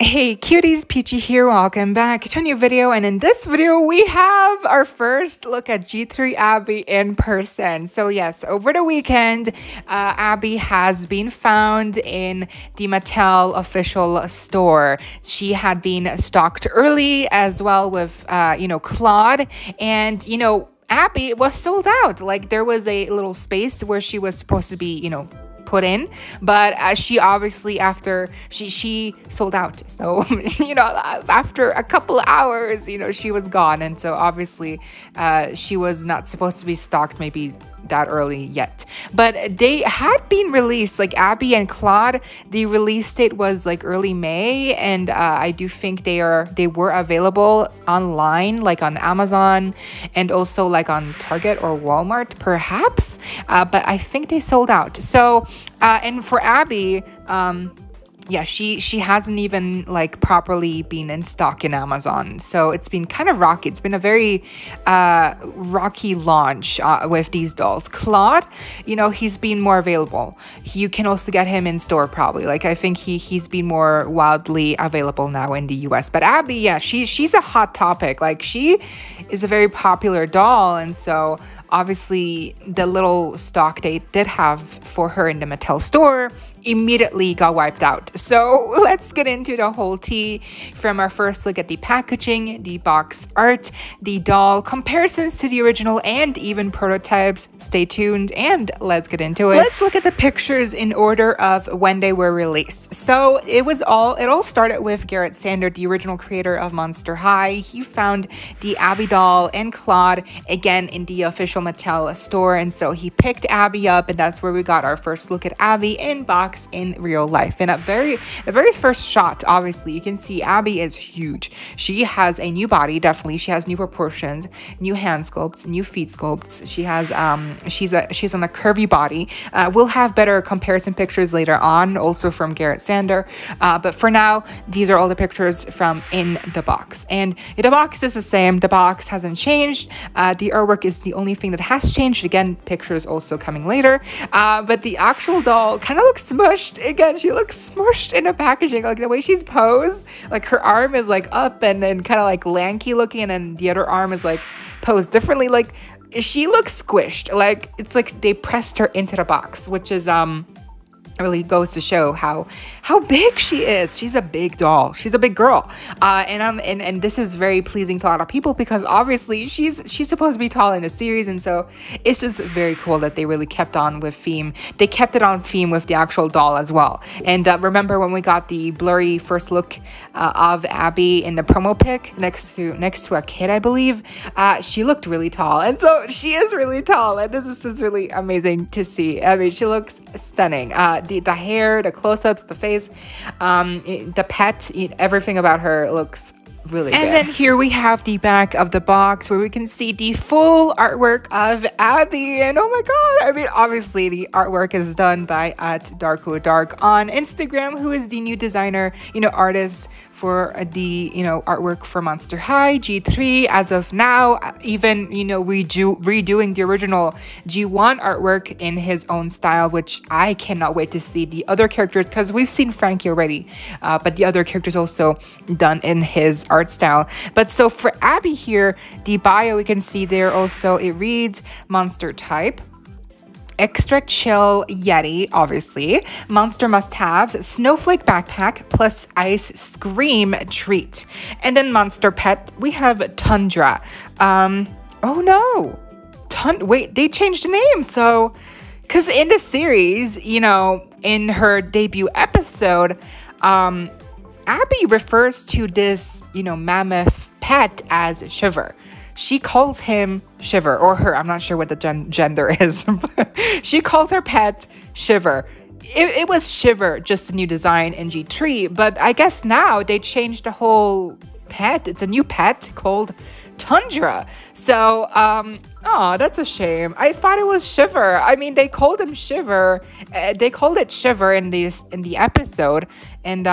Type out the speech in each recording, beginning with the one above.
Hey cuties, PeachY here, welcome back to a new video, and in this video we have our first look at G3 Abbey in person. So yes, over the weekend, Abbey has been found in the Mattel official store. She had been stocked early as well with, Claude, and, Abbey was sold out. Like, there was a little space where she was supposed to be, put in, but she obviously after she sold out, so after a couple of hours she was gone, and so obviously she was not supposed to be stocked maybe that early yet. But they had been released, like Abbey and Claude, the release date was like early May, and I do think they were available online, like on Amazon and also like on Target or Walmart perhaps, but I think they sold out. So and for Abbey, yeah, she hasn't even like properly been in stock in Amazon, so it's been kind of rocky. It's been a very rocky launch with these dolls. Claude, he's been more available. You can also get him in store probably. Like, I think he's been more wildly available now in the US. But Abbey, yeah, she's a hot topic. Like, she is a very popular doll, and so obviously the little stock they did have for her in the Mattel store immediately got wiped out. So let's get into the whole tea from our first look at the packaging, the box art, the doll, comparisons to the original, and even prototypes. Stay tuned and let's get into it. Let's look at the pictures in order of when they were released. So it all started with Garrett Sander, the original creator of Monster High. He found the Abbey doll and Claude again in the official Mattel store, and so he picked Abbey up, and that's where we got our first look at Abbey in box in real life. And the very first shot, obviously you can see Abbey is huge. She has a new body, definitely. She has new proportions, new hand sculpts, new feet sculpts. She has she's on a curvy body. We'll have better comparison pictures later on, also from Garrett Sander, but for now these are all the pictures from in the box, and the box is the same. The box hasn't changed. The artwork is the only thing that has changed. Again, pictures also coming later, but the actual doll kind of looks smushed. Again, she looks smushed in the packaging. Like, the way she's posed, like her arm is like up and then kind of like lanky looking, and the other arm is like posed differently. Like, she looks squished. Like, it's like they pressed her into the box, which is really goes to show how big she is. She's a big doll. She's a big girl, and this is very pleasing to a lot of people because obviously she's supposed to be tall in the series, and so it's just very cool that they really kept on with theme. They kept it on theme with the actual doll as well. And remember when we got the blurry first look of Abbey in the promo pic next to a kid, I believe, she looked really tall, and so she is really tall, and this is just really amazing to see. I mean, she looks stunning. The hair, the close-ups, the face, the pet, everything about her looks really good. And then here we have the back of the box where we can see the full artwork of Abbey, and oh my god, I mean, obviously the artwork is done by @darkodark on Instagram, who is the new designer, artist for the artwork for Monster High G3 as of now, even redoing the original G1 artwork in his own style, which I cannot wait to see the other characters, because we've seen Frankie already, but the other characters also done in his art style. But so for Abbey here, the bio, we can see there also, it reads monster type, extra chill Yeti, obviously, monster must-haves, snowflake backpack, plus ice scream treat. And then monster pet, we have Tundra. Oh no, wait, they changed the name. So, because in the series, in her debut episode, Abbey refers to this, mammoth pet as Shiver. She calls him Shiver, or her, I'm not sure what the gender is. She calls her pet Shiver. It was Shiver, just a new design in G3, but I guess now they changed the whole pet. It's a new pet called Tundra. So, oh, that's a shame. I thought it was Shiver. I mean, they called him Shiver. They called it Shiver in the episode, and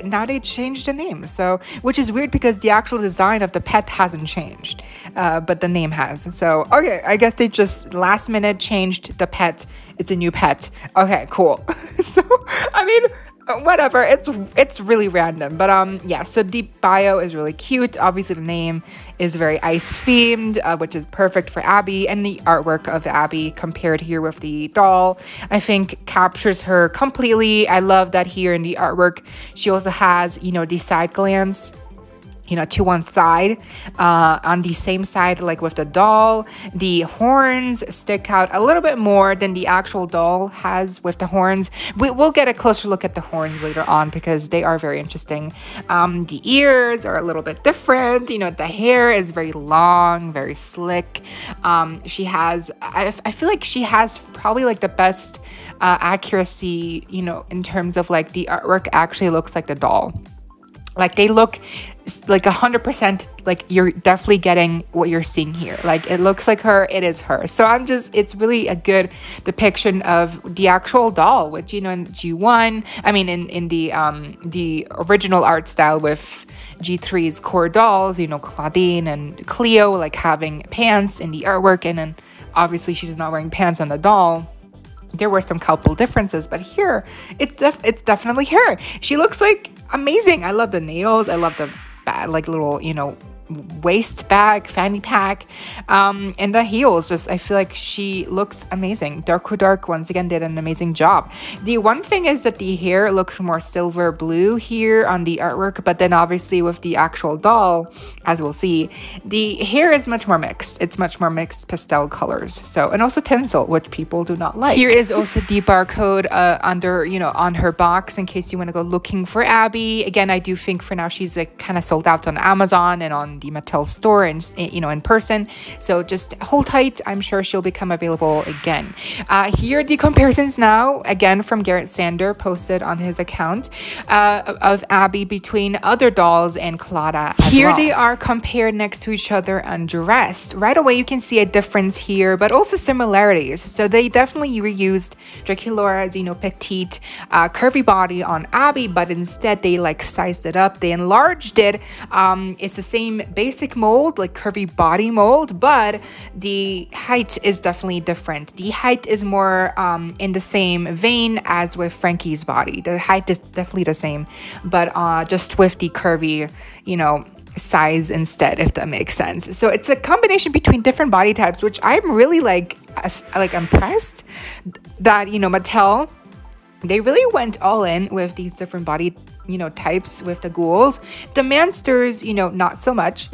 now they changed the name, so, which is weird because the actual design of the pet hasn't changed, but the name has. So okay, I guess they just last minute changed the pet. It's a new pet. Okay, cool. So I mean, whatever, it's really random, but yeah, so the bio is really cute. Obviously the name is very ice themed, which is perfect for Abbey, and the artwork of Abbey compared here with the doll, I think captures her completely. I love that here in the artwork she also has, you know, the side glands, you know, to one side. On the same side, like with the doll, the horns stick out a little bit more than the actual doll has with the horns. We'll get a closer look at the horns later on because they are very interesting. The ears are a little bit different. You know, the hair is very long, very slick. She has, I feel like she has probably like the best accuracy, you know, in terms of like the artwork actually looks like the doll. Like they look like 100%, like you're definitely getting what you're seeing here. Like it looks like her, it is her. So it's really a good depiction of the actual doll, which, you know, in G1, I mean in the original art style with G3's core dolls, you know, Claudine and Cleo, like having pants in the artwork, and then obviously she's not wearing pants on the doll. There were some couple differences, but here it's definitely her. She looks like amazing. I love the nails. I love the like little, you know, waist bag, fanny pack, and the heels. Just, I feel like she looks amazing. Dark once again did an amazing job. The one thing is that the hair looks more silver blue here on the artwork, but then obviously with the actual doll, as we'll see, the hair is much more mixed. It's much more mixed pastel colors. So, and also tinsel, which people do not like. Here is also the barcode under, you know, on her box in case you want to go looking for Abbey. Again, I do think for now she's like kind of sold out on Amazon and on the Mattel store, and, you know, in person. So just hold tight. I'm sure she'll become available again. Here are the comparisons now, again from Garrett Sander, posted on his account, of Abbey between other dolls and Claudia as here well. They are compared next to each other undressed. Right away you can see a difference here, but also similarities. So they definitely reused Draculaura's, you know, petite curvy body on Abbey, but instead they like sized it up, they enlarged it. It's the same basic mold, like curvy body mold, but the height is definitely different. The height is more in the same vein as with Frankie's body. The height is definitely the same, but just with the curvy, you know, size instead, if that makes sense. So it's a combination between different body types, which I'm really like impressed that, you know, Mattel, they really went all in with these different body, you know, types with the ghouls. The Mansters, you know, not so much.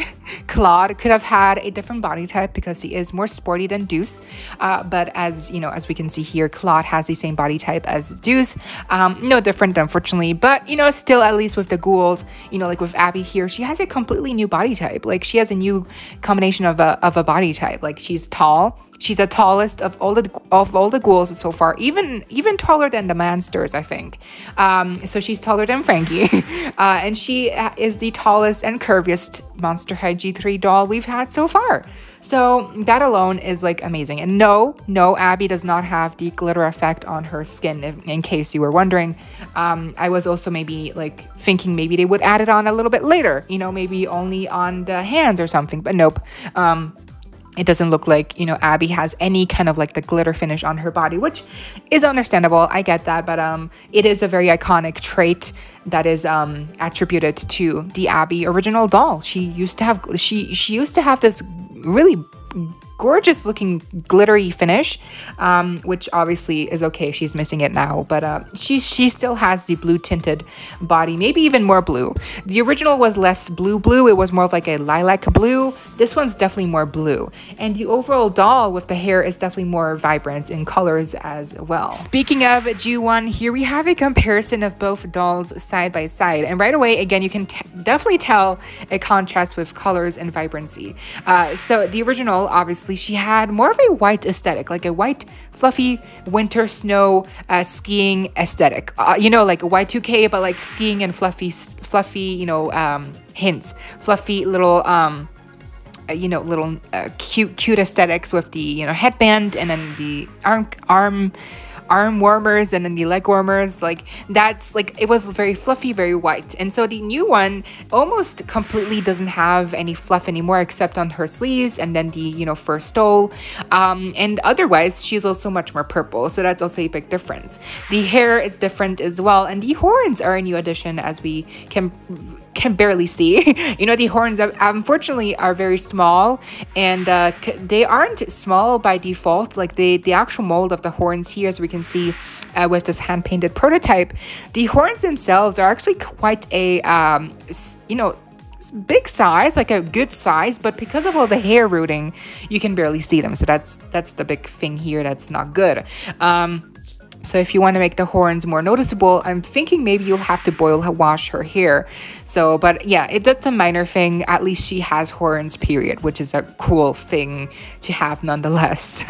Claude could have had a different body type because he is more sporty than Deuce. But as, you know, as we can see here, Claude has the same body type as Deuce. No different, unfortunately. But, you know, still, at least with the ghouls, you know, like with Abbey here, she has a completely new body type. Like she has a new combination of a body type. Like she's tall. She's the tallest of all the ghouls so far, even taller than the Mansters, I think. So she's taller than Frankie, and she is the tallest and curviest Monster High G3 doll we've had so far. So that alone is like amazing. And no, Abbey does not have the glitter effect on her skin, in case you were wondering. I was also maybe like thinking maybe they would add it on a little bit later, you know, maybe only on the hands or something, but nope. It doesn't look like, you know, Abbey has any kind of like the glitter finish on her body, which is understandable. I get that, but it is a very iconic trait that is attributed to the Abbey original doll. She used to have this really gorgeous looking glittery finish, which obviously is okay. She's missing it now, but she still has the blue tinted body, maybe even more blue. The original was less blue. It was more of like a lilac blue. This one's definitely more blue, and the overall doll with the hair is definitely more vibrant in colors as well. Speaking of G1, here we have a comparison of both dolls side by side, and right away again you can definitely tell a contrast with colors and vibrancy. So the original, obviously, she had more of a white aesthetic, like a white fluffy winter snow skiing aesthetic, you know, like a Y2K, but like skiing and fluffy, you know, hints, fluffy little you know, little cute aesthetics with the, you know, headband, and then the arm warmers and then the leg warmers, like that's like it was very fluffy, very white. And so the new one almost completely doesn't have any fluff anymore except on her sleeves and then the, you know, fur stole. And otherwise she's also much more purple, so that's also a big difference. The hair is different as well, and the horns are a new addition, as we can barely see. You know, the horns unfortunately are very small, and they aren't small by default. Like the actual mold of the horns here, as we can see with this hand-painted prototype, the horns themselves are actually quite a you know, big size, like a good size, but because of all the hair rooting, you can barely see them. So that's the big thing here that's not good. So if you want to make the horns more noticeable, I'm thinking maybe you'll have to wash her hair. So, but yeah, that's a minor thing. At least she has horns, period, which is a cool thing to have nonetheless.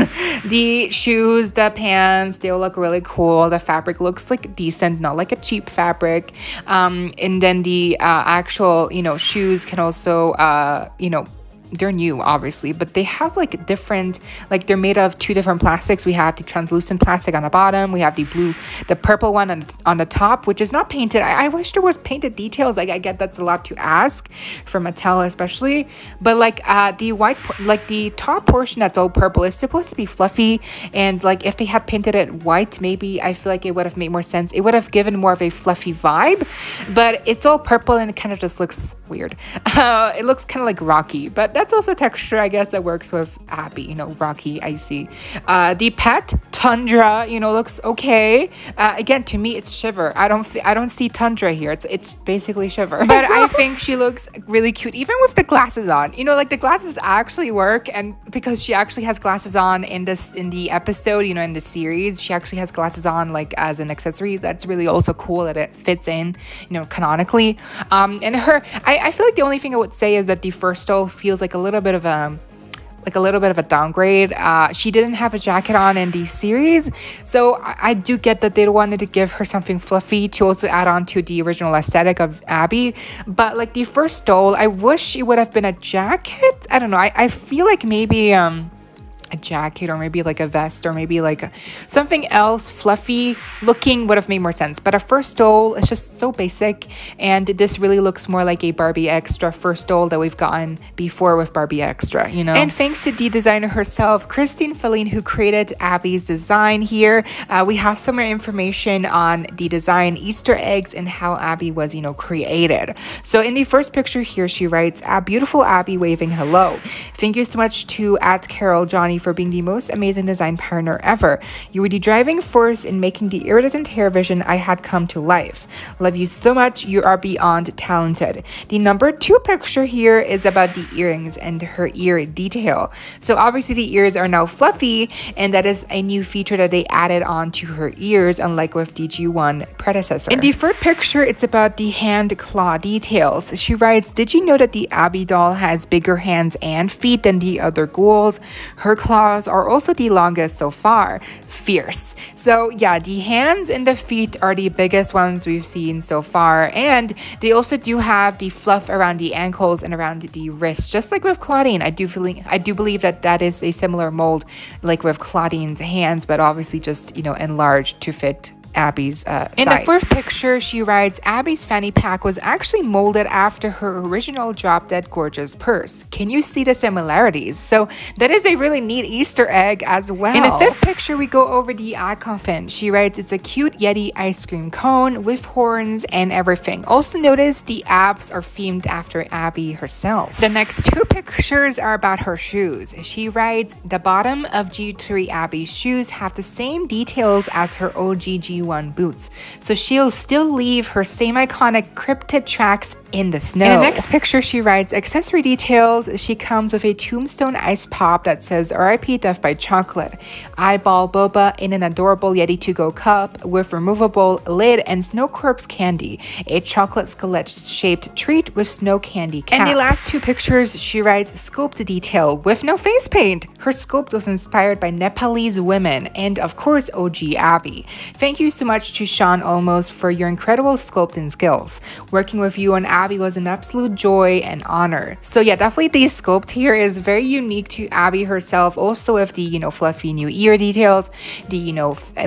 The shoes, the pants, they all look really cool. The fabric looks like decent, not like a cheap fabric. And then the actual, you know, shoes can also, you know, they're new obviously, but they have like different, like they're made of two different plastics. We have the translucent plastic on the bottom, we have the purple one on the top, which is not painted. I wish there was painted details. Like I get that's a lot to ask for Mattel especially, but like the white, like the top portion that's all purple is supposed to be fluffy, and like if they had painted it white, maybe I feel like it would have made more sense. It would have given more of a fluffy vibe, but it's all purple and it kind of just looks weird. It looks kind of like rocky, but that's also texture, I guess, that works with Abbey, you know, rocky, icy. The pet Tundra, you know, looks okay. Again, to me, it's Shiver. I don't see Tundra here. It's basically Shiver, but I think she looks really cute, even with the glasses on. You know, like the glasses actually work, and because she actually has glasses on in the episode, you know, in the series, she actually has glasses on like as an accessory. That's really also cool that it fits in, you know, canonically. And her, I feel like the only thing I would say is that the first stole feels like a little bit of a downgrade. She didn't have a jacket on in the series, so I do get that they wanted to give her something fluffy to also add on to the original aesthetic of Abbey. But like the first stole, I wish it would have been a jacket. I don't know. I feel like maybe a jacket or maybe like a vest or maybe like something else fluffy looking would have made more sense. But a first stole is just so basic, and this really looks more like a Barbie Extra first stole that we've gotten before with Barbie Extra, you know. And thanks to the designer herself, Christine Feline, who created Abbey's design here, we have some more information on the design, Easter eggs, and how Abbey was, you know, created. So in the first picture here, she writes, "Beautiful Abbey waving hello. Thank you so much to @CarolJohnny for being the most amazing design partner ever. You were the driving force in making the iridescent hair vision I had come to life. Love you so much. You are beyond talented." The number 2 picture here is about the earrings and her ear detail. So obviously the ears are now fluffy, and that is a new feature that they added on to her ears, unlike with the G1 predecessor. In the third picture, it's about the hand claw details. She writes, "Did you know that the Abbey doll has bigger hands and feet than the other ghouls? Her claws are also the longest so far. Fierce." So yeah, the hands and the feet are the biggest ones we've seen so far, and they also do have the fluff around the ankles and around the wrists, just like with Claudine. I do believe that is a similar mold like with Claudine's hands, but obviously just, you know, enlarged to fit Abbey's size. In the first picture, she writes, "Abbey's fanny pack was actually molded after her original drop-dead gorgeous purse. Can you see the similarities?" So that is a really neat Easter egg as well. In the fifth picture, we go over the icon fin. She writes, "It's a cute Yeti ice cream cone with horns and everything. Also notice the abs are themed after Abbey herself." The next 2 pictures are about her shoes. She writes, "The bottom of G3 Abbey's shoes have the same details as her OG G1 boots, so she'll still leave her same iconic cryptid tracks in the snow." In the next picture, she writes, "Accessory details. She comes with a tombstone ice pop that says RIP Death by Chocolate, eyeball boba in an adorable Yeti to-go cup with removable lid, and snow corpse candy, a chocolate skeleton-shaped treat with snow candy caps." And the last 2 pictures, she writes, "Sculpt detail with no face paint. Her sculpt was inspired by Nepalese women and of course OG Abbey. Thank you so much to Sean Olmos for your incredible sculpting skills. Working with you on Abbey was an absolute joy and honor. So yeah, definitely the sculpt here is very unique to Abbey herself. Also with the, fluffy new ear details, the,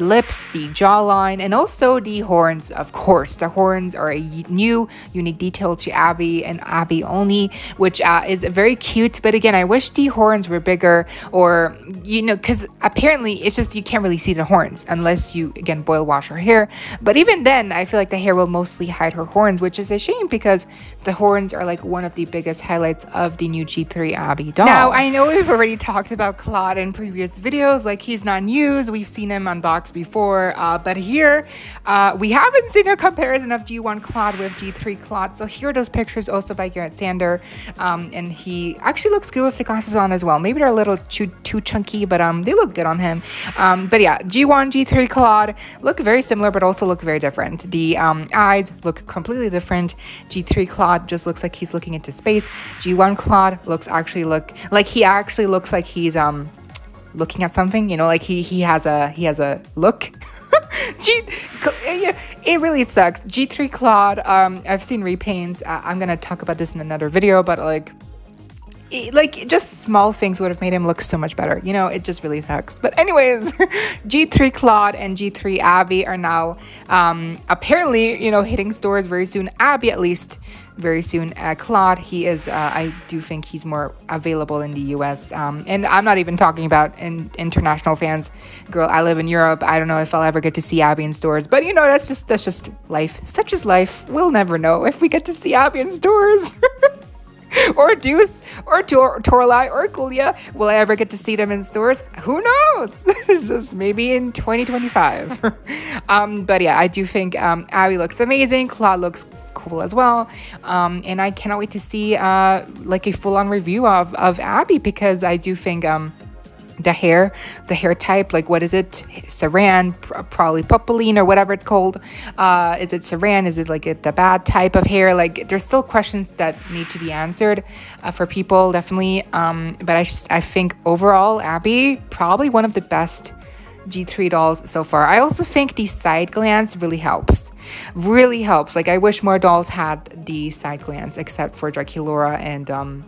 lips, the jawline, and also the horns. Of course, the horns are a new, unique detail to Abbey and Abbey only, which is very cute. But again, I wish the horns were bigger, or, because apparently it's just you can't really see the horns unless you, again, boil wash her hair. But even then, I feel like the hair will mostly hide her horns, which is a shame because the horns are like one of the biggest highlights of the new G3 Abbey doll. Now, I know we've already talked about Claude in previous videos, like he's not news. We've seen him unboxed before, but here we haven't seen a comparison of G1 Claude with G3 Claude. So here are those pictures also by Garrett Sander, and he actually looks good with the glasses on as well. Maybe they're a little too chunky, but they look good on him. But yeah, G1, G3 Claude look very similar, but also look very different. The eyes look completely different. G3 Claude just looks like he's looking into space. G1 Claude he actually looks like he's looking at something, like he has a look. It really sucks. G3 Claude, I've seen repaints. I'm gonna talk about this in another video, but just small things would have made him look so much better. It just really sucks. But anyways, G3 Claude and G3 Abbey are now apparently, hitting stores very soon. Abbey, at least, very soon. Claude, he is, I do think he's more available in the US. And I'm not even talking about international fans. Girl, I live in Europe. I don't know if I'll ever get to see Abbey in stores. But that's just life. Such is life. We'll never know if we get to see Abbey in stores. Or Deuce, or Torlai, or Kulia. Will I ever get to see them in stores? Who knows? Just maybe in 2025. But yeah, I do think Abbey looks amazing. Claude looks cool as well. And I cannot wait to see a full-on review of Abbey, because I do think the hair type, what is it, saran, probably popeline, or whatever it's called, is it saran, is it the bad type of hair? There's still questions that need to be answered for people, definitely. But I think overall Abbey probably one of the best G3 dolls so far. I also think the side glance really helps. I wish more dolls had the side glance, except for Draculaura and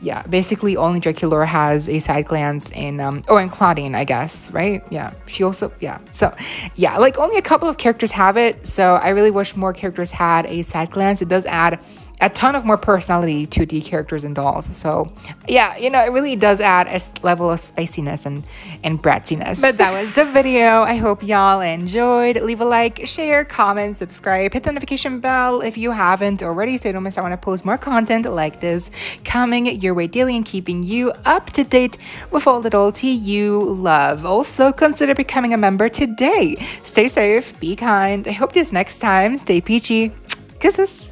yeah, basically only Draculaura has a side glance in, and Claudine, I guess, right? Yeah, she also, yeah. So, yeah, only a couple of characters have it, so I really wish more characters had a side glance. It does add a ton of more personality to the characters and dolls. So, yeah, it really does add a level of spiciness and bratziness. But that was the video. I hope y'all enjoyed. Leave a like, share, comment, subscribe, hit the notification bell if you haven't already, so you don't miss out when I post more content like this coming your way daily and keeping you up to date with all the doll tea you love. Also, consider becoming a member today. Stay safe, be kind. I hope this next time. Stay peachy. Kisses.